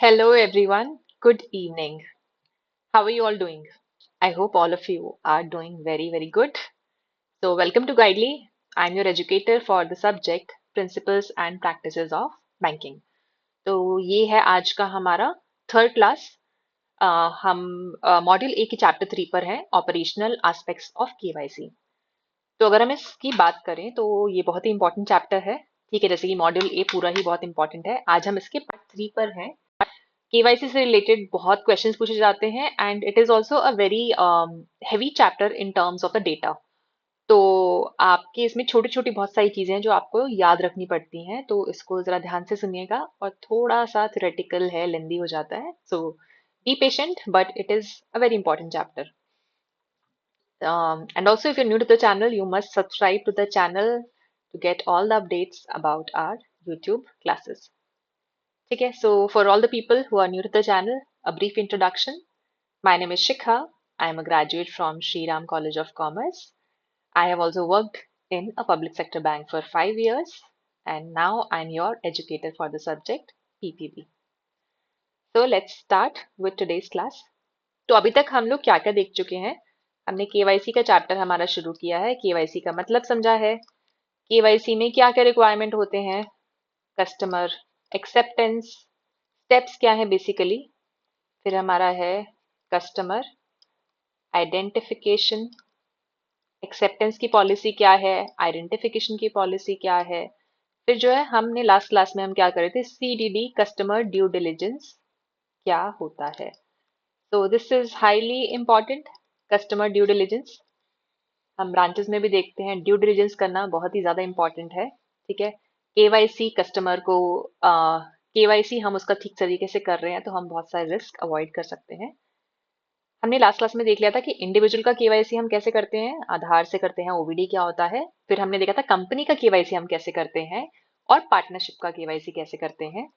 Hello everyone, good evening. How are you all doing? I hope all of you are doing very good. So, welcome to Guidely. I'm your educator for the subject Principles and Practices of Banking. तो ये है आज का हमारा third class. हम module A के chapter 3 पर हैं ऑपरेशनल एस्पेक्ट्स ऑफ केवाईसी। तो अगर हम इसकी बात करें तो ये बहुत ही इंपॉर्टेंट चैप्टर है। ठीक है, जैसे कि मॉड्यूल ए पूरा ही बहुत इंपॉर्टेंट है, आज हम इसके पार्ट 3 पर हैं। केवाईसी से रिलेटेड बहुत क्वेश्चंस पूछे जाते हैं and it is also a very heavy chapter in terms of the data. तो आपके इसमें छोटी छोटी बहुत सारी चीजें हैं जो आपको याद रखनी पड़ती हैं, तो इसको जरा ध्यान से सुनिएगा और थोड़ा सा थ्योरेटिकल है, लेंदी हो जाता है, so be patient but it is a very important chapter. And also, if you're new to the channel, you must subscribe to the channel to get all the updates about our YouTube classes. Okay, so for all the people who are new to the channel, a brief introduction. My name is Shikha. I am a graduate from Sri Ram College of Commerce. I have also worked in a public sector bank for 5 years, and now I'm your educator for the subject PPB. So let's start with today's class. तो अभी तक हम लोग क्या क्या देख चुके हैं? हमने केवाईसी का चैप्टर हमारा शुरू किया है, केवाईसी का मतलब समझा है, केवाईसी में क्या क्या रिक्वायरमेंट होते हैं, कस्टमर एक्सेप्टेंस स्टेप्स क्या है बेसिकली, फिर हमारा है कस्टमर आइडेंटिफिकेशन, एक्सेप्टेंस की पॉलिसी क्या है, आइडेंटिफिकेशन की पॉलिसी क्या है, फिर जो है हमने लास्ट क्लास में हम क्या कर रहे थे, सीडीडी कस्टमर ड्यू डिलिजेंस क्या होता है। तो this is highly important, customer due diligence. हम ब्रांचेस में भी देखते हैं, ड्यू डिलिजेंस करना बहुत ही ज्यादा इंपॉर्टेंट है। ठीक है, केवाईसी कस्टमर को केवाईसी हम उसका ठीक तरीके से कर रहे हैं तो हम बहुत सारे रिस्क अवॉइड कर सकते हैं। हमने लास्ट क्लास में देख लिया था कि इंडिविजुअल का केवाईसी हम कैसे करते हैं, आधार से करते हैं, ओवीडी क्या होता है। फिर हमने देखा था कंपनी का केवाईसी हम कैसे करते हैं और पार्टनरशिप का केवाईसी कैसे करते हैं।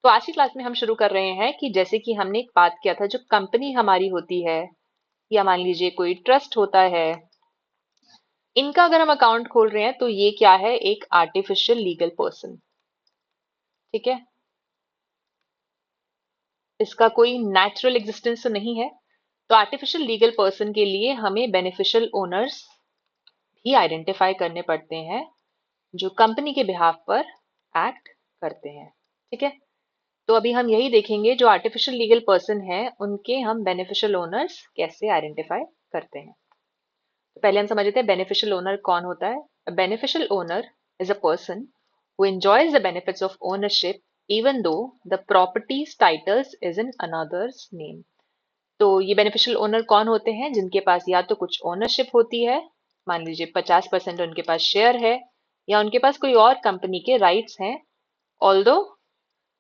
तो आज की क्लास में हम शुरू कर रहे हैं कि जैसे कि हमने एक बात किया था, जो कंपनी हमारी होती है या मान लीजिए कोई ट्रस्ट होता है, इनका अगर हम अकाउंट खोल रहे हैं तो ये क्या है, एक आर्टिफिशियल लीगल पर्सन। ठीक है, इसका कोई नेचुरल एग्जिस्टेंस तो नहीं है। तो आर्टिफिशियल लीगल पर्सन के लिए हमें बेनिफिशियल ओनर्स भी आइडेंटिफाई करने पड़ते हैं जो कंपनी के बिहाफ पर एक्ट करते हैं। ठीक है, तो अभी हम यही देखेंगे, जो आर्टिफिशियल लीगल पर्सन है उनके हम बेनिफिशियल ओनर्स कैसे आइडेंटिफाई करते हैं। तो पहले हम समझ लेते हैं बेनिफिशियल ओनर कौन होता है। Beneficial owner is a person who enjoys the benefits of ownership even though the property's titles is in another's name। तो ये बेनिफिशियल ओनर कौन होते हैं, जिनके पास या तो कुछ ओनरशिप होती है, मान लीजिए 50% उनके पास शेयर है, या उनके पास कोई और कंपनी के राइट्स हैं, ऑल्दो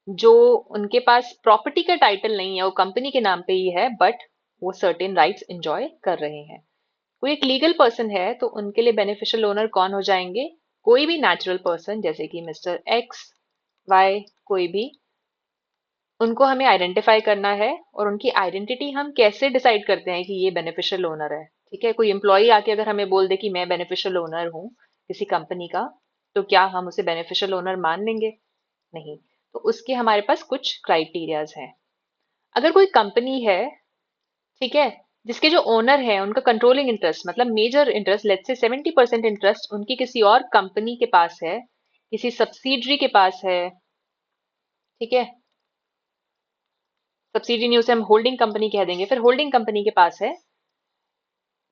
जो उनके पास प्रॉपर्टी का टाइटल नहीं है, वो कंपनी के नाम पे ही है, बट वो सर्टेन राइट्स एंजॉय कर रहे हैं। कोई एक लीगल पर्सन है तो उनके लिए बेनिफिशियल ओनर कौन हो जाएंगे, कोई भी नेचुरल पर्सन जैसे कि मिस्टर एक्स वाई, कोई भी, उनको हमें आइडेंटिफाई करना है। और उनकी आइडेंटिटी हम कैसे डिसाइड करते हैं कि ये बेनिफिशियल ओनर है। ठीक है, कोई एम्प्लॉय आके अगर हमें बोल दे कि मैं बेनिफिशियल ओनर हूँ किसी कंपनी का, तो क्या हम उसे बेनिफिशियल ओनर मान लेंगे? नहीं। तो उसके हमारे पास कुछ क्राइटेरियाज हैं। अगर कोई कंपनी है, ठीक है, जिसके जो ओनर है उनका कंट्रोलिंग इंटरेस्ट मतलब major interest, let's say 70% interest उनकी किसी और कंपनी के पास है, किसी सब्सिडरी के पास है। ठीक है, सब्सिडी नहीं, उसे हम होल्डिंग कंपनी कह देंगे, फिर होल्डिंग कंपनी के पास है,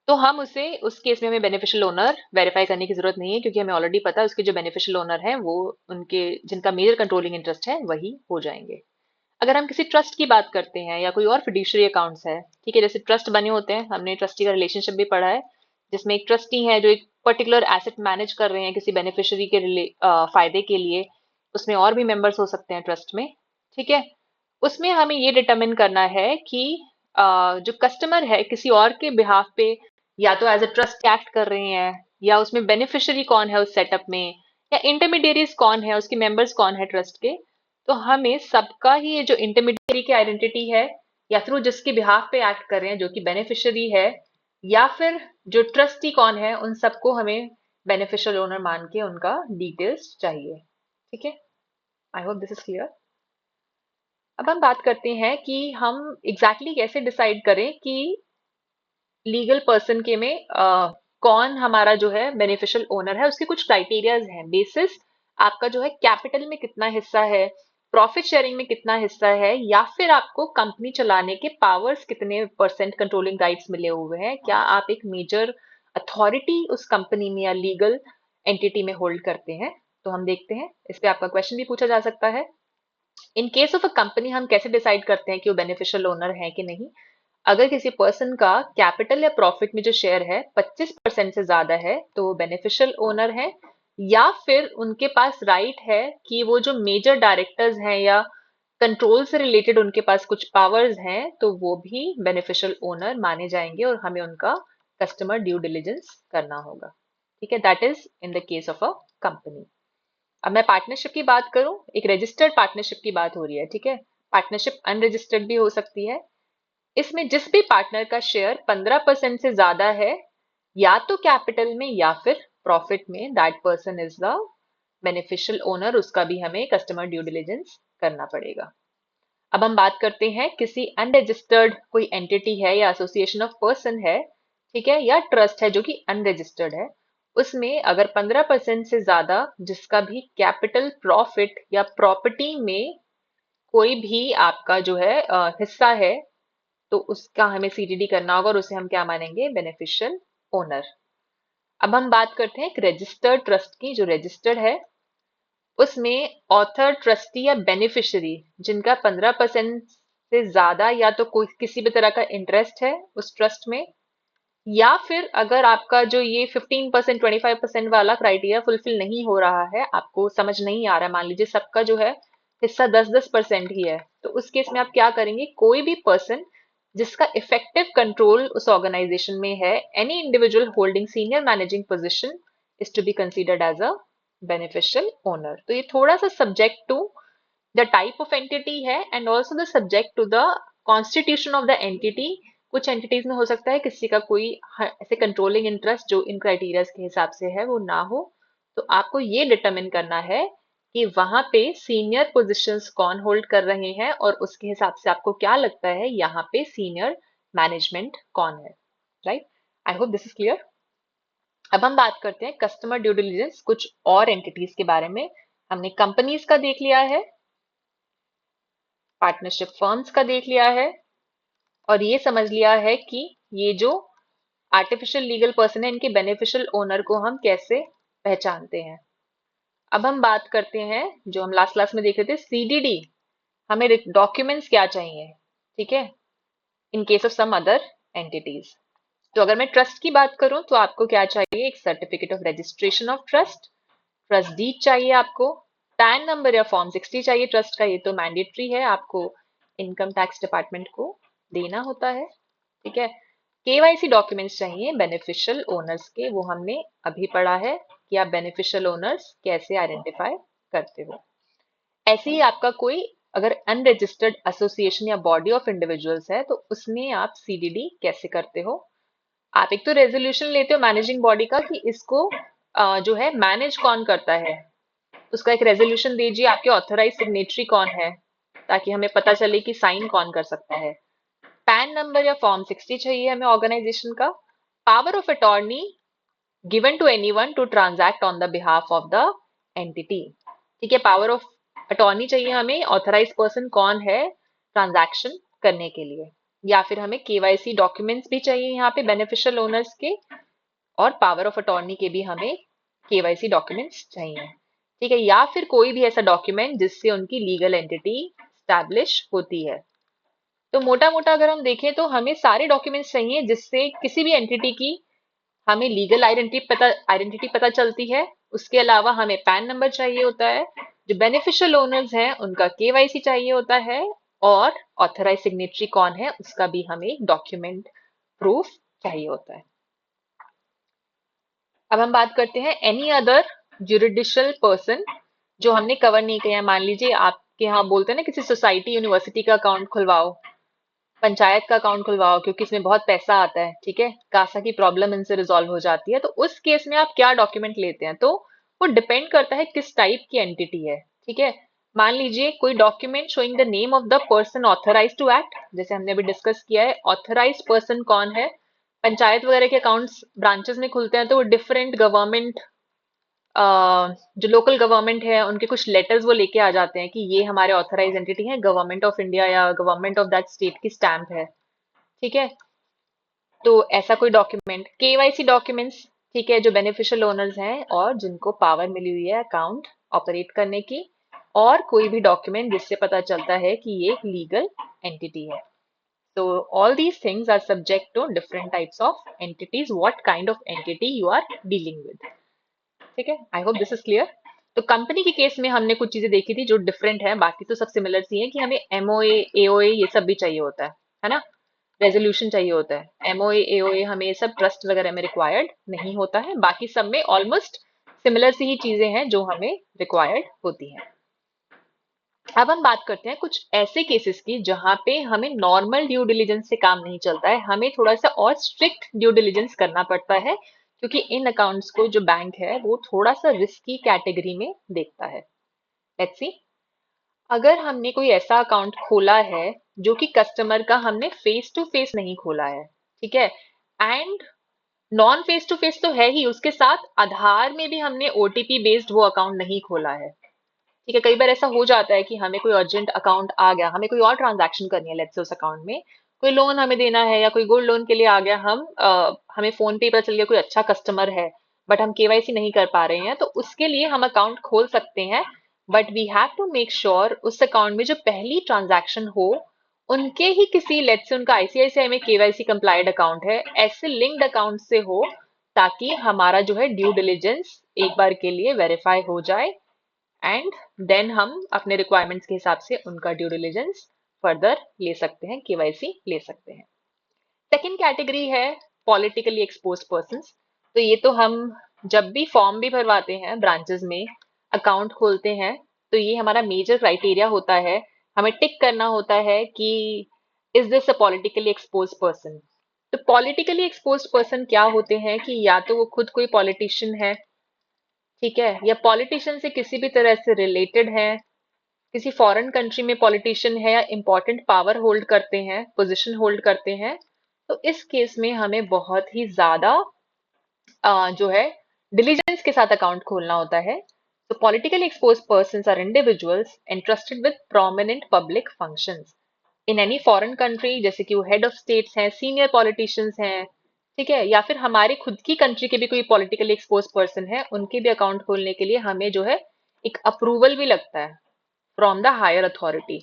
तो हम उसे उस केस में हमें बेनिफिशियल ओनर वेरीफाई करने की जरूरत नहीं है, क्योंकि हमें ऑलरेडी पता है उसके जो बेनिफिशियल ओनर है वो उनके जिनका मेजर कंट्रोलिंग इंटरेस्ट है वही हो जाएंगे। अगर हम किसी ट्रस्ट की बात करते हैं या कोई और फिड्यूशियरी अकाउंट्स है, ठीक है, जैसे ट्रस्ट बने होते हैं, हमने ट्रस्टी का रिलेशनशिप भी पढ़ा है, जिसमें एक ट्रस्टी है जो एक पर्टिकुलर एसेट मैनेज कर रहे हैं किसी बेनिफिशियरी के फायदे के लिए, उसमें और भी मेंबर्स हो सकते हैं ट्रस्ट में। ठीक है, उसमें हमें ये डिटरमिन करना है कि जो कस्टमर है किसी और के बिहाफ पे या तो एज अ ट्रस्ट एक्ट कर रहे हैं, या उसमें बेनिफिशियरी कौन है उस सेटअप में, या इंटरमीडियरीज कौन है, उसके मेंबर्स कौन है ट्रस्ट के। तो हमें सबका ही ये जो इंटरमीडियरी की आइडेंटिटी है, या थ्रू जिसके बिहाफ पे एक्ट कर रहे हैं जो कि बेनिफिशियरी है, या फिर जो ट्रस्टी कौन है, उन सबको हमें बेनिफिशियल ओनर मान के उनका डिटेल्स चाहिए। ठीक है, I hope this is clear. अब हम बात करते हैं कि हम कैसे डिसाइड करें कि लीगल पर्सन के में कौन हमारा जो है बेनिफिशियल ओनर है। उसके कुछ क्राइटेरियाज हैं। बेसिस आपका जो है कैपिटल में कितना हिस्सा है, प्रॉफिट शेयरिंग में कितना हिस्सा है, या फिर आपको कंपनी चलाने के पावर्स कितने परसेंट कंट्रोलिंग राइट्स मिले हुए हैं, क्या आप एक मेजर अथॉरिटी उस कंपनी में या लीगल एंटिटी में होल्ड करते हैं। तो हम देखते हैं, इस पे आपका क्वेश्चन भी पूछा जा सकता है। In case of a company हम कैसे डिसाइड करते हैं कि वो बेनिफिशियल ओनर है कि नहीं। अगर किसी पर्सन का कैपिटल या प्रॉफिट में जो शेयर है 25% से ज्यादा है तो वो बेनिफिशियल ओनर है, या फिर उनके पास राइट है कि वो जो मेजर डायरेक्टर्स हैं या कंट्रोल से रिलेटेड उनके पास कुछ पावर्स हैं तो वो भी बेनिफिशियल ओनर माने जाएंगे और हमें उनका कस्टमर ड्यू डिलिजेंस करना होगा। ठीक है, that is in the case of a company. अब मैं पार्टनरशिप की बात करूं, एक रजिस्टर्ड पार्टनरशिप की बात हो रही है। ठीक है, पार्टनरशिप अनरजिस्टर्ड भी हो सकती है। इसमें जिस भी पार्टनर का शेयर 15% से ज्यादा है या तो कैपिटल में या फिर प्रॉफिट में, that person is the beneficial owner. उसका भी हमें कस्टमर ड्यू डिलिजेंस करना पड़ेगा। अब हम बात करते हैं किसी अनरजिस्टर्ड कोई एंटिटी है या एसोसिएशन ऑफ पर्सन है, ठीक है, या ट्रस्ट है जो कि अनरजिस्टर्ड है। उसमें अगर 15% से ज्यादा जिसका भी कैपिटल, प्रॉफिट या प्रॉपर्टी में कोई भी आपका जो है हिस्सा है तो उसका हमें सीडीडी करना होगा और उसे हम क्या मानेंगे, बेनिफिशियल ओनर। अब हम बात करते हैं एक रजिस्टर्ड ट्रस्ट की। जो रजिस्टर्ड है उसमें ऑथर, ट्रस्टी या बेनिफिशियरी जिनका 15% से ज्यादा या तो कोई किसी भी तरह का इंटरेस्ट है उस ट्रस्ट में, या फिर अगर आपका जो ये 15% 25% वाला क्राइटेरिया फुलफिल नहीं हो रहा है, आपको समझ नहीं आ रहा है, मान लीजिए सबका जो है हिस्सा 10-10% ही है, तो उस केस में आप क्या करेंगे, कोई भी पर्सन जिसका इफेक्टिव कंट्रोल उस ऑर्गेनाइजेशन में है, any individual holding senior managing position is to be considered as a beneficial owner. तो ये थोड़ा सा subject to the type of entity है and also the subject to the constitution of the entity. कुछ entities में हो सकता है किसी का कोई ऐसे कंट्रोलिंग इंटरेस्ट जो इन क्राइटेरिया के हिसाब से है वो ना हो। तो आपको ये डिटरमिन करना है कि वहां पे सीनियर पोजीशंस कौन होल्ड कर रहे हैं और उसके हिसाब से आपको क्या लगता है यहाँ पे सीनियर मैनेजमेंट कौन है। Right, I hope this is clear. अब हम बात करते हैं कस्टमर ड्यू डिलिजेंस कुछ और एंटिटीज के बारे में। हमने कंपनीज का देख लिया है, पार्टनरशिप फर्म्स का देख लिया है, और ये समझ लिया है कि ये जो आर्टिफिशियल लीगल पर्सन है इनके बेनिफिशियल ओनर को हम कैसे पहचानते हैं। अब हम बात करते हैं जो हम लास्ट क्लास में देख रहे थे, सीडीडी। हमें डॉक्यूमेंट्स क्या चाहिए, ठीक है, in case of some other entities. तो अगर मैं ट्रस्ट की बात करूं तो आपको क्या चाहिए, एक certificate of registration of trust, trust deed चाहिए आपको, पैन नंबर या फॉर्म 60 चाहिए ट्रस्ट का, ये तो मैंडेटरी है, आपको इनकम टैक्स डिपार्टमेंट को देना होता है। ठीक है, केवाईसी डॉक्यूमेंट्स चाहिए बेनिफिशियल ओनर्स के, वो हमने अभी पढ़ा है कि आप बेनिफिशियल ओनर्स कैसे आइडेंटिफाई करते हो। ऐसे ही आपका कोई अगर अनरजिस्टर्ड एसोसिएशन या बॉडी ऑफ इंडिविजुअल्स है तो उसमें आप सीडीडी कैसे करते हो। आप एक तो रेजोल्यूशन लेते हो मैनेजिंग बॉडी का कि इसको जो है मैनेज कौन करता है, उसका एक रेजोल्यूशन दीजिए, आपके ऑथराइज सिग्नेटरी कौन है ताकि हमें पता चले कि साइन कौन कर सकता है। पैन नंबर या फॉर्म 60 चाहिए हमें ऑर्गेनाइजेशन का। Power of attorney given to anyone to transact on the behalf of the entity. ठीक है, पावर ऑफ अटॉर्नी चाहिए हमें, ऑथराइज पर्सन कौन है ट्रांजैक्शन करने के लिए, या फिर हमें केवाईसी डॉक्यूमेंट्स भी चाहिए यहाँ पे बेनिफिशियल ओनर्स के, और पावर ऑफ अटॉर्नी के भी हमें केवाईसी डॉक्यूमेंट्स चाहिए। ठीक है, या फिर कोई भी ऐसा डॉक्यूमेंट जिससे उनकी लीगल एंटिटी स्टैब्लिश होती है। तो मोटा मोटा अगर हम देखें तो हमें सारे डॉक्यूमेंट्स चाहिए जिससे किसी भी एंटिटी की हमें लीगल आइडेंटिटी पता चलती है। उसके अलावा हमें पैन नंबर चाहिए होता है, जो बेनिफिशियल ओनर्स हैं उनका केवाईसी चाहिए होता है, और ऑथराइज सिग्नेटरी कौन है उसका भी हमें डॉक्यूमेंट प्रूफ चाहिए होता है। अब हम बात करते हैं एनी अदर जुरिडिशल पर्सन जो हमने कवर नहीं किया। मान लीजिए आपके यहाँ बोलते हैं ना किसी सोसाइटी यूनिवर्सिटी का अकाउंट खुलवाओ, पंचायत का अकाउंट खुलवाओ क्योंकि इसमें बहुत पैसा आता है, ठीक है, कासा की प्रॉब्लम इनसे रिजॉल्व हो जाती है, तो उस केस में आप क्या डॉक्यूमेंट लेते हैं, तो वो डिपेंड करता है किस टाइप की एंटिटी है। ठीक है, मान लीजिए कोई document showing the name of the person authorise to act, जैसे हमने अभी डिस्कस किया है ऑथराइज पर्सन कौन है। पंचायत वगैरह के अकाउंट्स ब्रांचेस में खुलते हैं तो वो डिफरेंट गवर्नमेंट, जो लोकल गवर्नमेंट है उनके कुछ लेटर्स वो लेके आ जाते हैं कि ये हमारे ऑथराइज एंटिटी है, गवर्नमेंट ऑफ इंडिया या गवर्नमेंट ऑफ दैट स्टेट की स्टैंप है। ठीक है, तो ऐसा कोई डॉक्यूमेंट, केवाईसी डॉक्यूमेंट्स, ठीक है, जो बेनिफिशियल ओनर्स हैं और जिनको पावर मिली हुई है अकाउंट ऑपरेट करने की, और कोई भी डॉक्यूमेंट जिससे पता चलता है कि ये एक लीगल एंटिटी है। So all these things are subject to different types of entities, what kind of entity you are dealing with. ठीक है, I hope this is clear. तो कंपनी के केस में हमने कुछ चीजें देखी थी जो डिफरेंट है, बाकी तो सब सिमिलर सी है कि हमें एमओए एओए ये सब भी चाहिए होता है ना, रेजोल्यूशन चाहिए होता है। एमओए एओए हमें ये सब ट्रस्ट वगैरह में रिक्वायर्ड नहीं होता है, बाकी सब में ऑलमोस्ट सिमिलर सी ही चीजें हैं जो हमें रिक्वायर्ड होती हैं। अब हम बात करते हैं कुछ ऐसे केसेस की जहां पे हमें नॉर्मल ड्यू डिलिजेंस से काम नहीं चलता है, हमें थोड़ा सा और स्ट्रिक्ट ड्यू डिलिजेंस करना पड़ता है, क्योंकि इन अकाउंट्स को जो बैंक है वो थोड़ा सा रिस्की कैटेगरी में देखता है। लेट्स सी, अगर हमने कोई ऐसा अकाउंट खोला है जो कि कस्टमर का हमने फेस टू फेस नहीं खोला है, ठीक है, and non face to face तो है ही, उसके साथ आधार में भी हमने ओटीपी बेस्ड वो अकाउंट नहीं खोला है। ठीक है, कई बार ऐसा हो जाता है कि हमें कोई अर्जेंट अकाउंट आ गया, हमें कोई और ट्रांजैक्शन करनी है, लेट्स से उस अकाउंट में कोई लोन हमें देना है या कोई गोल्ड लोन के लिए आ गया, हमें फोन पे पता चल गया कोई अच्छा कस्टमर है, बट हम केवाईसी नहीं कर पा रहे हैं, तो उसके लिए हम अकाउंट खोल सकते हैं, but we have to make sure उस अकाउंट में जो पहली ट्रांजैक्शन हो उनके ही किसी, लेट्स से उनका आईसीआईसीआई में केवाईसी कंप्लाइड अकाउंट है, ऐसे लिंक्ड अकाउंट से हो, ताकि हमारा जो है ड्यू डिलिजेंस एक बार के लिए वेरीफाई हो जाए, एंड देन हम अपने रिक्वायरमेंट्स के हिसाब से उनका ड्यू डिलिजेंस फर्दर ले सकते हैं, केवाईसी ले सकते हैं। सेकेंड कैटेगरी है पॉलिटिकली एक्सपोज पर्संस। तो ये तो हम जब भी फॉर्म भी भरवाते हैं ब्रांचेस में, अकाउंट खोलते हैं, तो ये हमारा मेजर क्राइटेरिया होता है, हमें टिक करना होता है कि is this a politically expose person. तो पॉलिटिकली एक्सपोज पर्सन क्या होते हैं कि या तो वो खुद कोई पॉलिटिशियन है, ठीक है, या पॉलिटिशियन से किसी भी तरह से रिलेटेड है, किसी फॉरेन कंट्री में पॉलिटिशियन है या इंपॉर्टेंट पावर होल्ड करते हैं, पोजीशन होल्ड करते हैं, तो इस केस में हमें बहुत ही ज्यादा जो है डिलीजेंस के साथ अकाउंट खोलना होता है। तो politically expose persons are individuals entrusted with prominent public functions in any foreign country, जैसे कि वो हेड ऑफ स्टेट्स हैं, सीनियर पॉलिटिशियंस हैं, ठीक है, या फिर हमारे खुद की कंट्री के भी कोई पॉलिटिकली एक्सपोज पर्सन है, उनके भी अकाउंट खोलने के लिए हमें जो है एक अप्रूवल भी लगता है from the higher authority.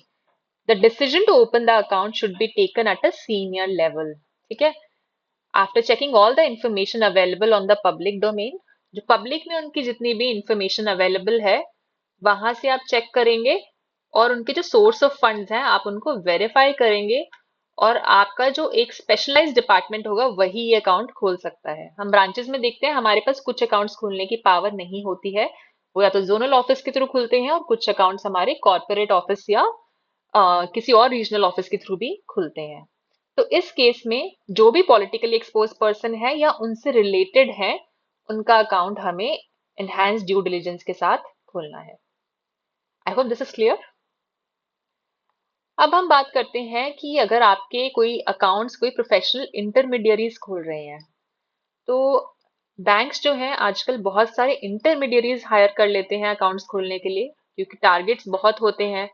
The decision to open the account should be taken at a senior level, ठीक है, after checking all the information available on the public domain. जो पब्लिक में उनकी जितनी भी इंफॉर्मेशन अवेलेबल है वहां से आप चेक करेंगे, और उनके जो सोर्स ऑफ फंड्स हैं आप उनको वेरीफाई करेंगे, और आपका जो एक स्पेशलाइज्ड डिपार्टमेंट होगा वही ये अकाउंट खोल सकता है। हम ब्रांचेस में देखते हैं हमारे पास कुछ अकाउंट्स खोलने की पावर नहीं होती है, वो या तो जोनल ऑफिस के थ्रू खुलते हैं और कुछ अकाउंट्स हमारे कॉर्पोरेट ऑफिस या किसी और रीजनल ऑफिस के थ्रू भी खुलते हैं। तो इस केस में जो भी पॉलिटिकली एक्सपोज पर्सन है या उनसे रिलेटेड है, उनका अकाउंट हमें एनहांस ड्यू डिलिजेंस के साथ खोलना है। I hope this is clear. अब हम बात करते हैं कि अगर आपके कोई अकाउंट्स कोई प्रोफेशनल इंटरमीडियरीज खोल रहे हैं, तो बैंक्स जो हैं आजकल बहुत सारे इंटरमीडियरीज हायर कर लेते हैं अकाउंट्स खोलने के लिए, क्योंकि टारगेट्स बहुत होते हैं,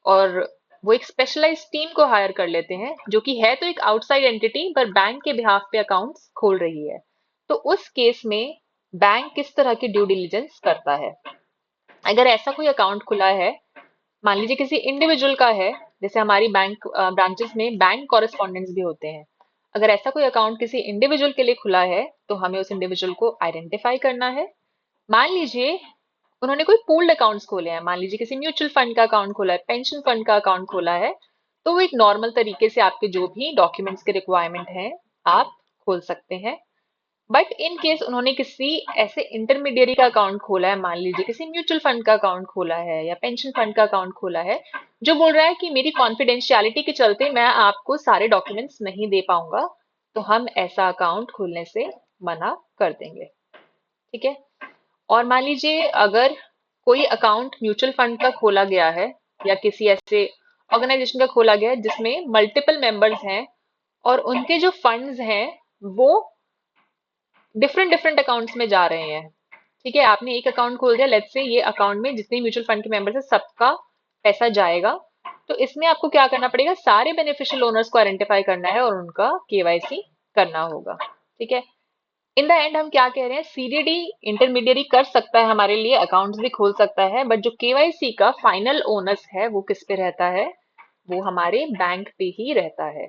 और वो एक स्पेशलाइज टीम को हायर कर लेते हैं जो कि है तो एक आउटसाइड एंटिटी पर बैंक के बिहाफ पे अकाउंट्स खोल रही है। तो उस केस में बैंक किस तरह की ड्यू डिलिजेंस करता है? अगर ऐसा कोई अकाउंट खुला है, मान लीजिए किसी इंडिविजुअल का है, जैसे हमारी बैंक ब्रांचेस में बैंक कॉरेस्पॉन्डेंट्स भी होते हैं, अगर ऐसा कोई अकाउंट किसी इंडिविजुअल के लिए खुला है तो हमें उस इंडिविजुअल को आइडेंटिफाई करना है। मान लीजिए उन्होंने कोई पूल्ड अकाउंट्स खोले हैं, मान लीजिए किसी म्यूचुअल फंड का अकाउंट खोला है, पेंशन फंड का अकाउंट खोला है, तो वो एक नॉर्मल तरीके से आपके जो भी डॉक्यूमेंट्स के रिक्वायरमेंट हैं आप खोल सकते हैं। बट इन केस उन्होंने किसी ऐसे इंटरमीडियरी का अकाउंट खोला है, मान लीजिए किसी म्यूचुअल फंड का अकाउंट खोला है या पेंशन फंड का अकाउंट खोला है, जो बोल रहा है कि मेरी कॉन्फिडेंशियलिटी के चलते मैं आपको सारे डॉक्यूमेंट्स नहीं दे पाऊंगा, तो हम ऐसा अकाउंट खोलने से मना कर देंगे, ठीक है। और मान लीजिए अगर कोई अकाउंट म्यूचुअल फंड का खोला गया है या किसी ऐसे ऑर्गेनाइजेशन का खोला गया है जिसमें मल्टीपल मेंबर्स हैं और उनके जो फंड्स हैं वो डिफरेंट डिफरेंट अकाउंट्स में जा रहे हैं। ठीक है, आपने एक अकाउंट खोल दिया, लेट्स से ये अकाउंट में जितने म्यूचुअल फंड के मेंबर्स है सबका पैसा जाएगा। तो इसमें आपको क्या करना पड़ेगा, सारे बेनिफिशियल ओनर्स को आइडेंटिफाई करना है और उनका केवाईसी करना होगा। ठीक है, इन द एंड हम क्या कह रहे हैं, सीडीडी इंटरमीडियरी कर सकता है हमारे लिए, अकाउंट्स भी खोल सकता है, बट जो केवाईसी का फाइनल ओनर्स है वो किस पे रहता है, वो हमारे बैंक पे ही रहता है।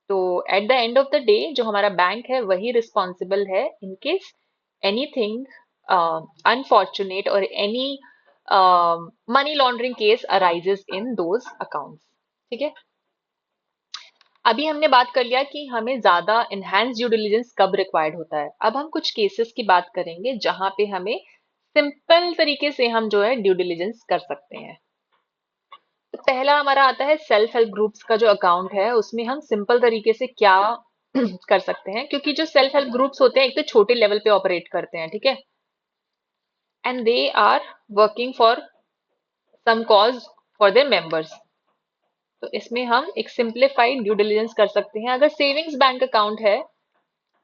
तो at the end of the day जो हमारा बैंक है वही रिस्पॉन्सिबल है इन केस एनीथिंग अनफॉर्चुनेट और any money laundering case arises in those accounts. ठीक है, अभी हमने बात कर लिया कि हमें ज्यादा इनहैंस ड्यू डिलिजेंस कब रिक्वायर्ड होता है। अब हम कुछ केसेस की बात करेंगे जहां पे हमें सिंपल तरीके से हम जो है ड्यू डिलिजेंस कर सकते हैं। तो पहला हमारा आता है सेल्फ हेल्प ग्रुप्स का जो अकाउंट है उसमें हम सिंपल तरीके से क्या कर सकते हैं, क्योंकि जो सेल्फ हेल्प ग्रुप्स होते हैं एक तो छोटे लेवल पे ऑपरेट करते हैं। ठीक है, and they are working for some cause for their members. तो इसमें हम एक सिंप्लीफाइड ड्यू डिलिजेंस कर सकते हैं। अगर सेविंग्स बैंक अकाउंट है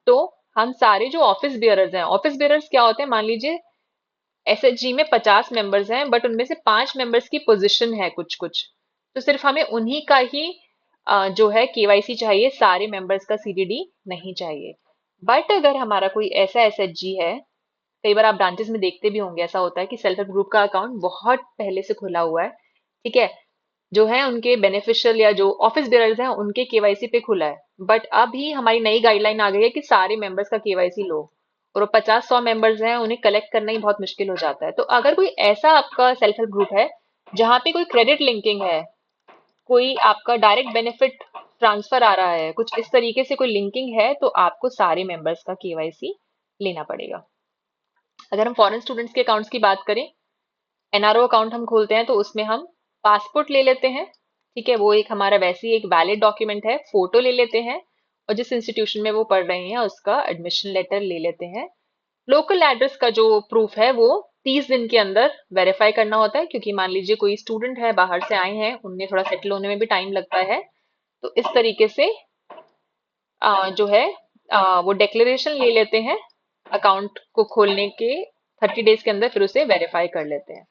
तो हम सारे जो ऑफिस बियरर्स हैं, ऑफिस बियरर्स क्या होते हैं, मान लीजिए एसएचजी में 50 मेंबर्स हैं बट उनमें से 5 मेंबर्स की पोजीशन है कुछ कुछ, तो सिर्फ हमें उन्हीं का ही जो है केवाईसी चाहिए, सारे मेंबर्स का सीडीडी नहीं चाहिए। बट अगर हमारा कोई ऐसा एसएचजी है, कई बार आप ब्रांचेस में देखते भी होंगे, ऐसा होता है कि सेल्फ हेल्प ग्रुप का अकाउंट बहुत पहले से खुला हुआ है। ठीक है, जो है उनके बेनिफिशियल या जो ऑफिस बेयरर्स हैं उनके केवाईसी पे खुला है, बट अभी हमारी नई गाइडलाइन आ गई है कि सारे मेंबर्स का केवाईसी लो, और वो 50-100 मेंबर्स हैं, उन्हें कलेक्ट करना ही बहुत मुश्किल हो जाता है। तो अगर कोई ऐसा आपका सेल्फ हेल्प ग्रुप है जहाँ पे कोई क्रेडिट लिंकिंग है, कोई आपका डायरेक्ट बेनिफिट ट्रांसफर आ रहा है, कुछ इस तरीके से कोई लिंकिंग है, तो आपको सारे मेंबर्स का केवाईसी लेना पड़ेगा। अगर हम फॉरेन स्टूडेंट्स के अकाउंट्स की बात करें, एनआरओ अकाउंट हम खोलते हैं तो उसमें हम पासपोर्ट ले लेते हैं। ठीक है, वो एक हमारा वैसे ही एक वैलिड डॉक्यूमेंट है, फोटो ले लेते हैं और जिस इंस्टीट्यूशन में वो पढ़ रहे हैं उसका एडमिशन लेटर ले लेते हैं। लोकल एड्रेस का जो प्रूफ है वो 30 दिन के अंदर वेरीफाई करना होता है, क्योंकि मान लीजिए कोई स्टूडेंट है, बाहर से आए हैं, उन्हें थोड़ा सेटल होने में भी टाइम लगता है। तो इस तरीके से जो है वो डिक्लेरेशन ले लेते हैं अकाउंट को खोलने के 30 डेज के अंदर, फिर उसे वेरीफाई कर लेते हैं।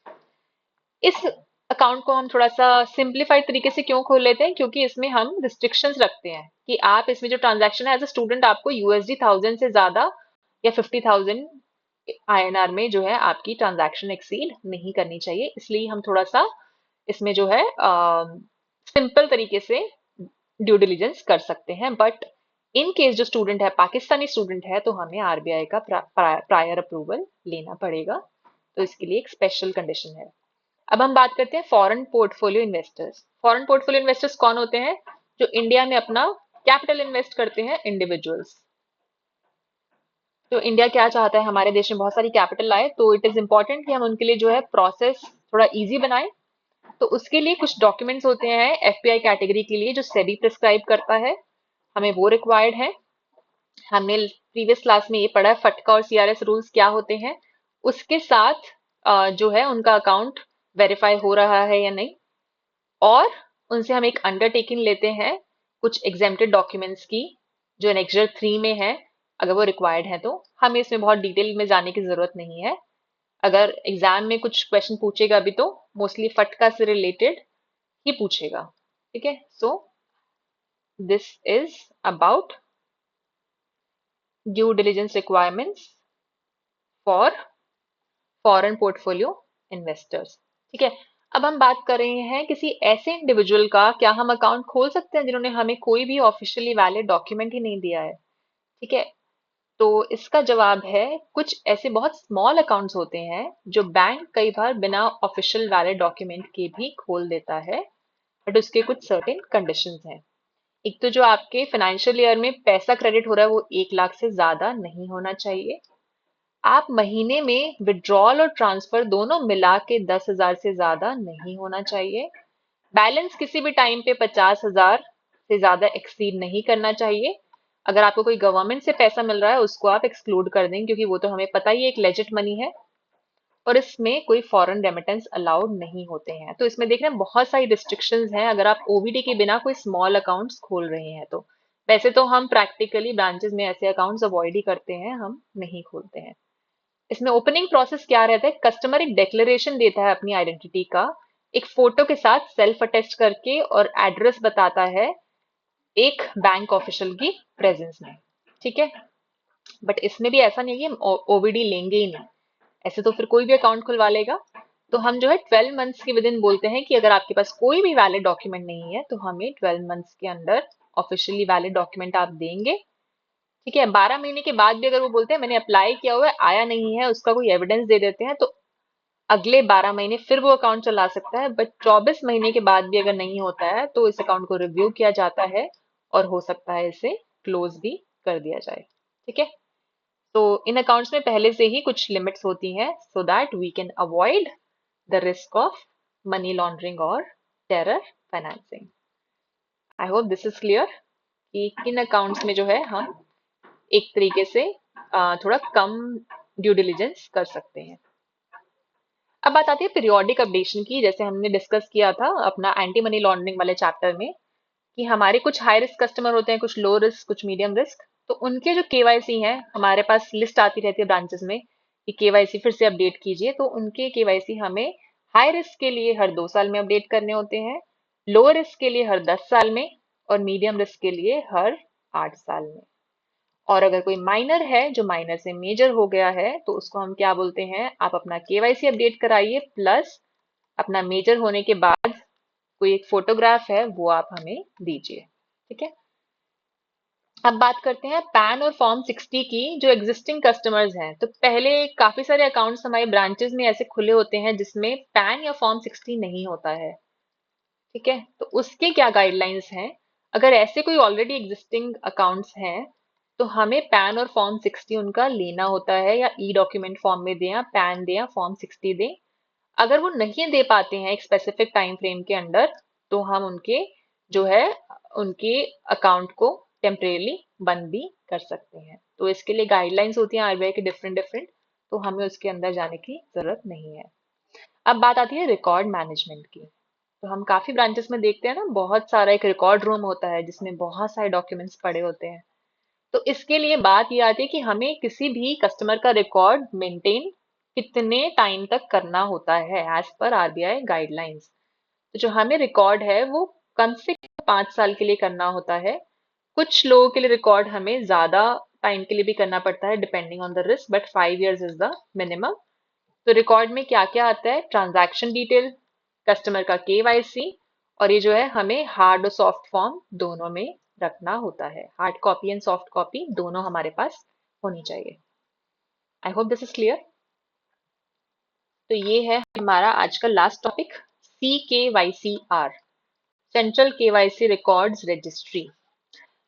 इस अकाउंट को हम थोड़ा सा सिंप्लीफाइड तरीके से क्यों खोल लेते हैं, क्योंकि इसमें हम रिस्ट्रिक्शंस रखते हैं कि आप इसमें जो ट्रांजैक्शन है एज अ स्टूडेंट आपको यूएसडी 1000 से ज्यादा या 50,000 आईएनआर में जो है आपकी ट्रांजैक्शन एक्सीड नहीं करनी चाहिए। इसलिए हम थोड़ा सा इसमें जो है सिंपल तरीके से ड्यू डिलिजेंस कर सकते हैं। बट इन केस जो स्टूडेंट है पाकिस्तानी स्टूडेंट है तो हमें आरबीआई का प्रायर अप्रूवल लेना पड़ेगा, तो इसके लिए एक स्पेशल कंडीशन है। अब हम बात करते हैं foreign portfolio investors. Foreign portfolio investors कौन होते हैं, जो इंडिया में अपना कैपिटल इन्वेस्ट करते हैं, इंडिविजुअल्स। तो इंडिया क्या चाहता है, हमारे देश में बहुत सारी कैपिटल आए, तो इट इज इंपॉर्टेंट कि हम उनके लिए जो है प्रोसेस थोड़ा इजी बनाएं। तो उसके लिए कुछ डॉक्यूमेंट्स होते हैं एफपीआई कैटेगरी के लिए जो सेबी प्रिस्क्राइब करता है, हमें वो रिक्वायर्ड है। हमने प्रीवियस क्लास में ये पढ़ा है फटका और सीआरएस रूल्स क्या होते हैं, उसके साथ जो है उनका अकाउंट वेरीफाई हो रहा है या नहीं, और उनसे हम एक अंडरटेकिंग लेते हैं कुछ एग्जेम्प्टेड डॉक्यूमेंट्स की जो एनेक्सर 3 में है। अगर वो रिक्वायर्ड है तो हमें इसमें बहुत डिटेल में जाने की जरूरत नहीं है। अगर एग्जाम में कुछ क्वेश्चन पूछेगा भी तो मोस्टली फटका से रिलेटेड ही पूछेगा। ठीक है, so this is about due diligence requirements for foreign portfolio investors. ठीक है, अब हम बात कर रहे हैं किसी ऐसे इंडिविजुअल का, क्या हम अकाउंट खोल सकते हैं जिन्होंने हमें कोई भी ऑफिशियली वैलिड डॉक्यूमेंट ही नहीं दिया है। ठीक है, तो इसका जवाब है कुछ ऐसे बहुत स्मॉल अकाउंट्स होते हैं जो बैंक कई बार बिना ऑफिशियल वैलिड डॉक्यूमेंट के भी खोल देता है, बट उसके कुछ सर्टेन कंडीशंस हैं। एक तो जो आपके फाइनेंशियल ईयर में पैसा क्रेडिट हो रहा है वो 1 लाख से ज्यादा नहीं होना चाहिए। आप महीने में विड्रॉल और ट्रांसफर दोनों मिला के 10,000 से ज्यादा नहीं होना चाहिए। बैलेंस किसी भी टाइम पे 50,000 से ज्यादा एक्सीड नहीं करना चाहिए। अगर आपको कोई गवर्नमेंट से पैसा मिल रहा है उसको आप एक्सक्लूड कर दें, क्योंकि वो तो हमें पता ही है एक लेजिट मनी है। और इसमें कोई फॉरेन रेमिटेंस अलाउड नहीं होते हैं। तो इसमें देख रहे हैं बहुत सारी रिस्ट्रिक्शंस हैं अगर आप ओबीडी के बिना कोई स्मॉल अकाउंट्स खोल रहे हैं तो। वैसे तो हम प्रैक्टिकली ब्रांचेस में ऐसे अकाउंट्स अवॉइड ही करते हैं, हम नहीं खोलते हैं। इसमें ओपनिंग प्रोसेस क्या रहता है, कस्टमर एक डिक्लेरेशन देता है अपनी आइडेंटिटी का, एक फोटो के साथ सेल्फ अटेस्ट करके, और एड्रेस बताता है एक बैंक ऑफिशियल की प्रेजेंस में। ठीक है, बट इसमें भी ऐसा नहीं है कि हम ओबीडी लेंगे ही नहीं, ऐसे तो फिर कोई भी अकाउंट खुलवा लेगा। तो हम जो है 12 मंथ्स के विद इन बोलते हैं कि अगर आपके पास कोई भी वैलिड डॉक्यूमेंट नहीं है तो हमें 12 मंथ्स के अंदर ऑफिशियली वैलिड डॉक्यूमेंट आप देंगे। ठीक है, 12 महीने के बाद भी अगर वो बोलते हैं मैंने अप्लाई किया हुआ है आया नहीं है, उसका कोई एविडेंस दे देते हैं, तो अगले 12 महीने फिर वो अकाउंट चला सकता है। बट 24 महीने के बाद भी अगर नहीं होता है तो इस अकाउंट को रिव्यू किया जाता है और हो सकता है इसे क्लोज भी कर दिया जाए। ठीक है, तो इन अकाउंट्स में पहले से ही कुछ लिमिट्स होती हैं so that we can avoid the risk of money laundering और terror financing. I hope this is clear कि किन अकाउंट्स में जो है हम एक तरीके से थोड़ा कम ड्यू डिलिजेंस कर सकते हैं। अब बात आती है पीरियोडिक अपडेशन की, जैसे हमने डिस्कस किया था अपना एंटी मनी लॉन्ड्रिंग वाले चैप्टर में कि हमारे कुछ हाई रिस्क कस्टमर होते हैं, कुछ लो रिस्क, कुछ मीडियम रिस्क। तो उनके जो केवाईसी हैं, हमारे पास लिस्ट आती रहती है ब्रांचेस में कि केवाईसी फिर से अपडेट कीजिए। तो उनके केवाईसी हमें हाई रिस्क के लिए हर 2 साल में अपडेट करने होते हैं, लो रिस्क के लिए हर 10 साल में, और मीडियम रिस्क के लिए हर 8 साल में। और अगर कोई माइनर है जो माइनर से मेजर हो गया है तो उसको हम क्या बोलते हैं, आप अपना केवाईसी अपडेट कराइए प्लस अपना मेजर होने के बाद कोई एक फोटोग्राफ है वो आप हमें दीजिए। ठीक है, अब बात करते हैं पैन और फॉर्म 60 की। जो एग्जिस्टिंग कस्टमर्स हैं, तो पहले काफी सारे अकाउंट्स हमारे ब्रांचेस में ऐसे खुले होते हैं जिसमें पैन या फॉर्म 60 नहीं होता है। ठीक है, तो उसके क्या गाइडलाइंस हैं, अगर ऐसे कोई ऑलरेडी एग्जिस्टिंग अकाउंट्स हैं तो हमें पैन और फॉर्म 60 उनका लेना होता है, या ई डॉक्यूमेंट फॉर्म में दें, या पैन दें, या फॉर्म 60 दें। अगर वो नहीं दे पाते हैं एक स्पेसिफिक टाइम फ्रेम के अंदर तो हम उनके जो है उनके अकाउंट को टेम्परेली बंद भी कर सकते हैं। तो इसके लिए गाइडलाइंस होती हैं आरबीआई के डिफरेंट डिफरेंट, तो हमें उसके अंदर जाने की जरूरत नहीं है। अब बात आती है रिकॉर्ड मैनेजमेंट की। तो हम काफी ब्रांचेस में देखते हैं ना, बहुत सारा एक रिकॉर्ड रूम होता है जिसमें बहुत सारे डॉक्यूमेंट्स पड़े होते हैं। तो इसके लिए बात ये आती है कि हमें किसी भी कस्टमर का रिकॉर्ड मेंटेन कितने टाइम तक करना होता है एज पर आरबीआई गाइडलाइंस। तो जो हमें रिकॉर्ड है वो कम से कम 5 साल के लिए करना होता है। कुछ लोगों के लिए रिकॉर्ड हमें ज्यादा टाइम के लिए भी करना पड़ता है depending on the risk, but 5 years is the minimum. तो रिकॉर्ड में क्या क्या आता है, ट्रांजैक्शन डिटेल, कस्टमर का केवाईसी, और ये जो है हमें हार्ड और सॉफ्ट फॉर्म दोनों में रखना होता है। Hard copy and soft copy दोनों हमारे पास होनी चाहिए। आई होप दिस इज क्लियर। तो ये है हमारा आज का last topic, CKYCR, central KYC records registry.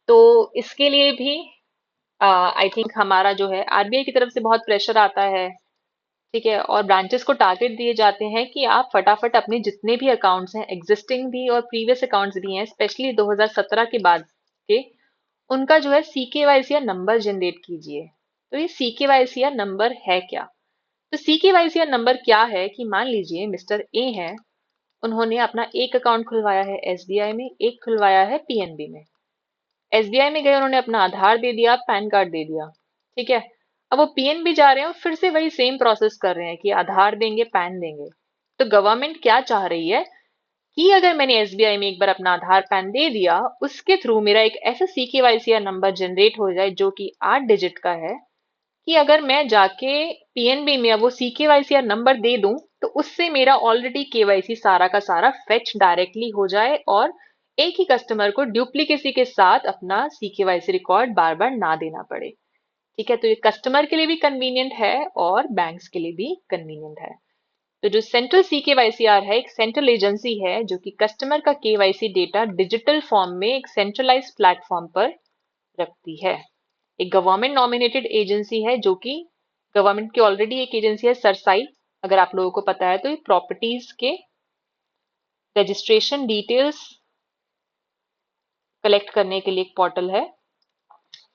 तो इसके लिए भी आई थिंक हमारा जो है आरबीआई की तरफ से बहुत प्रेशर आता है। ठीक है, और ब्रांचेस को टारगेट दिए जाते हैं कि आप फटाफट अपने जितने भी अकाउंट्स हैं, एग्जिस्टिंग भी और प्रीवियस अकाउंट्स भी हैं, स्पेशली 2017 के बाद के, उनका जो है CKYCR नंबर जनरेट कीजिए। तो ये CKYCR नंबर है क्या? तो CKYCR नंबर क्या है कि मान लीजिए मिस्टर ए है, उन्होंने अपना एक अकाउंट खुलवाया है एसबीआई में, एक खुलवाया है पीएनबी में। एसबीआई में गए, उन्होंने अपना आधार दे दिया, पैन कार्ड दे दिया। ठीक है, अब वो पीएनबी जा रहे हैं और फिर से वही सेम प्रोसेस कर रहे हैं कि आधार देंगे, पैन देंगे। तो गवर्नमेंट क्या चाह रही है कि अगर मैंने एसबीआई में एक बार अपना आधार पैन दे दिया, उसके थ्रू मेरा एक ऐसा CKYCR नंबर जनरेट हो जाए जो कि 8 डिजिट का है, कि अगर मैं जाके पीएनबी में अब वो CKYCR नंबर दे दूं तो उससे मेरा ऑलरेडी केवाईसी सारा का सारा फेच डायरेक्टली हो जाए, और एक ही कस्टमर को डुप्लीकेसी के साथ अपना CKYC रिकॉर्ड बार बार ना देना पड़े। ठीक है, तो ये कस्टमर के लिए भी कन्वीनियंट है और बैंक्स के लिए भी कन्वीनियंट है। तो जो सेंट्रल CKYCR है, एक सेंट्रल एजेंसी है जो कि कस्टमर का केवाईसी डेटा डिजिटल फॉर्म में एक सेंट्रलाइज्ड प्लेटफॉर्म पर रखती है। एक गवर्नमेंट नॉमिनेटेड एजेंसी है जो कि गवर्नमेंट की ऑलरेडी एक एजेंसी है सरसाई, अगर आप लोगों को पता है तो, ये प्रॉपर्टीज के रजिस्ट्रेशन डिटेल्स कलेक्ट करने के लिए एक पोर्टल है।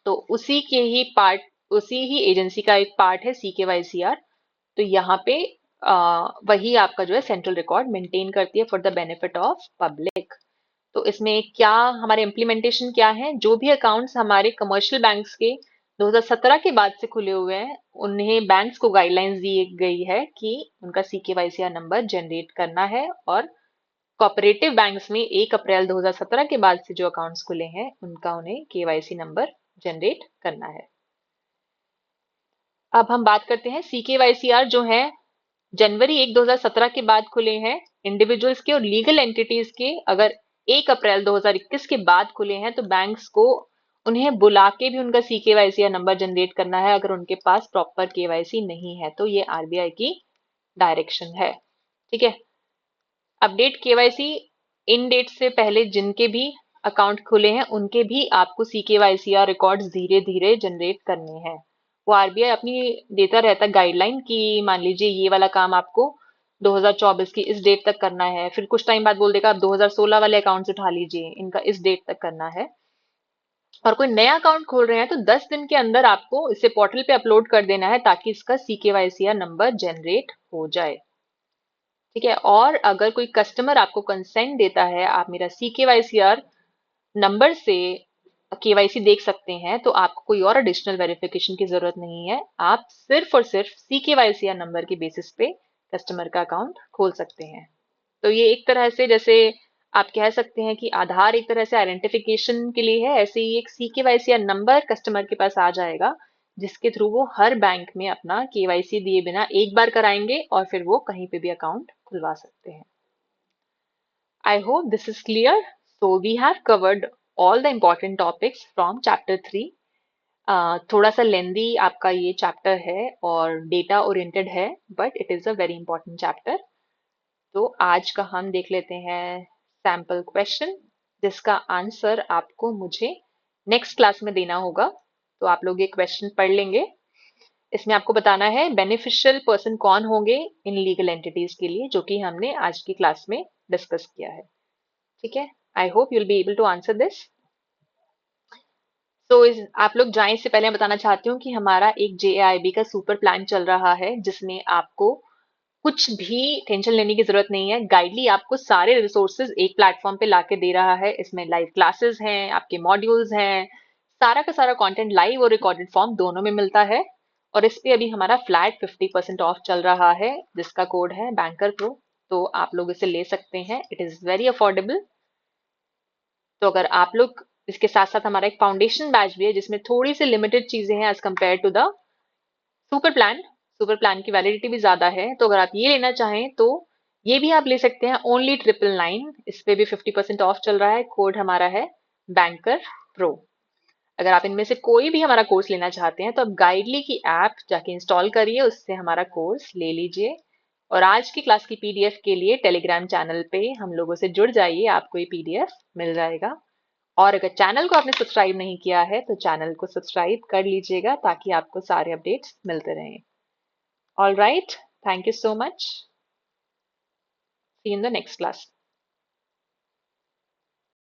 तो उसी ही एजेंसी का एक पार्ट है CKYCR। तो यहाँ पे वही आपका जो है सेंट्रल रिकॉर्ड मेंटेन करती है for the benefit of public. तो इसमें क्या हमारे इम्प्लीमेंटेशन क्या है, जो भी अकाउंट्स हमारे कमर्शियल बैंक्स के 2017 के बाद से खुले हुए हैं, उन्हें बैंक्स को गाइडलाइंस दी गई है कि उनका CKYCR नंबर जनरेट करना है। और कोऑपरेटिव बैंक्स में 1 अप्रैल 2017 के बाद से जो अकाउंट्स खुले हैं, उनका उन्हें KYC नंबर जनरेट करना है। अब हम बात करते हैं CKYCR जो है जनवरी 1 2017 के बाद खुले हैं इंडिविजुअल्स के, और लीगल एंटिटीज के अगर 1 अप्रैल 2021 के बाद खुले हैं तो बैंक्स को उन्हें बुला के भी उनका CKYCR नंबर जनरेट करना है अगर उनके पास प्रॉपर KYC नहीं है। तो ये RBI की डायरेक्शन है। ठीक है। अपडेट KYC इन डेट से पहले जिनके भी अकाउंट खुले हैं उनके भी आपको CKYCR रिकॉर्ड्स धीरे धीरे जनरेट करने हैं। वो RBI अपनी देता रहता है गाइडलाइन कि मान लीजिए ये वाला काम आपको 2024 की इस डेट तक करना है, फिर कुछ टाइम बाद बोल देगा आप 2016 वाले अकाउंट्स उठा लीजिए, इनका इस डेट तक करना है। और कोई नया अकाउंट खोल रहे हैं तो 10 दिन के अंदर आपको इसे पोर्टल पे अपलोड कर देना है ताकि इसका CKYCR नंबर जनरेट हो जाए। ठीक है। और अगर कोई कस्टमर आपको कंसेंट देता है आप मेरा CKYCR नंबर से KYC देख सकते हैं, तो आपको कोई और एडिशनल वेरिफिकेशन की जरूरत नहीं है। आप सिर्फ और सिर्फ CKYCR नंबर के बेसिस पे कस्टमर का अकाउंट खोल सकते हैं। तो ये एक तरह से जैसे आप कह सकते हैं कि आधार एक तरह से आइडेंटिफिकेशन के लिए है, ऐसे ही एक CKYCR नंबर कस्टमर के पास आ जाएगा जिसके थ्रू वो हर बैंक में अपना KYC दिए बिना एक बार कराएंगे और फिर वो कहीं पे भी अकाउंट खुलवा सकते हैं। I hope this is clear. So we have covered all the important topics from chapter 3. थोड़ा सा लेंदी आपका ये चैप्टर है और डेटा ओरिएंटेड है, but it is a very important chapter. तो आज का हम देख लेते हैं सैम्पल क्वेश्चन जिसका आंसर आपको मुझे नेक्स्ट क्लास में देना होगा। तो आप लोग ये क्वेश्चन पढ़ लेंगे। इसमें आपको बताना है बेनिफिशियल पर्सन कौन होंगे इन लीगल एंटिटीज के लिए, जो कि हमने आज की क्लास में डिस्कस किया है। ठीक है। I hope you will be able to answer this. तो आप लोग जाएं इससे पहले मैं बताना चाहती हूँ कि हमारा एक JAIB का सुपर प्लान चल रहा है जिसमें आपको कुछ भी टेंशन लेने की जरूरत नहीं है। गाइडली आपको सारे रिसोर्सेज एक प्लेटफॉर्म पे लाके दे रहा है। इसमें लाइव क्लासेस हैं, आपके मॉड्यूल्स हैं, सारा का सारा कंटेंट लाइव और रिकॉर्डेड फॉर्म दोनों में मिलता है। और इस पे अभी हमारा फ्लैट 50% ऑफ चल रहा है जिसका कोड है बैंकर प्रो। तो आप लोग इसे ले सकते हैं, इट इज वेरी अफोर्डेबल। तो अगर आप लोग इसके साथ साथ हमारा एक फाउंडेशन बैच भी है जिसमें थोड़ी सी लिमिटेड चीजें हैं as compare to the super plan. Super plan की वैलिडिटी भी ज्यादा है, तो अगर आप ये लेना चाहें तो ये भी आप ले सकते हैं ओनली 999। इस पे भी 50% ऑफ चल रहा है। कोड हमारा है बैंकर प्रो। अगर आप इनमें से कोई भी हमारा कोर्स लेना चाहते हैं तो आप गाइडली की ऐप जाके इंस्टॉल करिए, उससे हमारा कोर्स ले लीजिए। और आज की क्लास की PDF के लिए टेलीग्राम चैनल पे हम लोगों से जुड़ जाइए, आपको ये PDF मिल जाएगा। और अगर चैनल को आपने सब्सक्राइब नहीं किया है तो चैनल को सब्सक्राइब कर लीजिएगा ताकि आपको सारे अपडेट्स मिलते रहें। All right, thank you so much, see in the next class.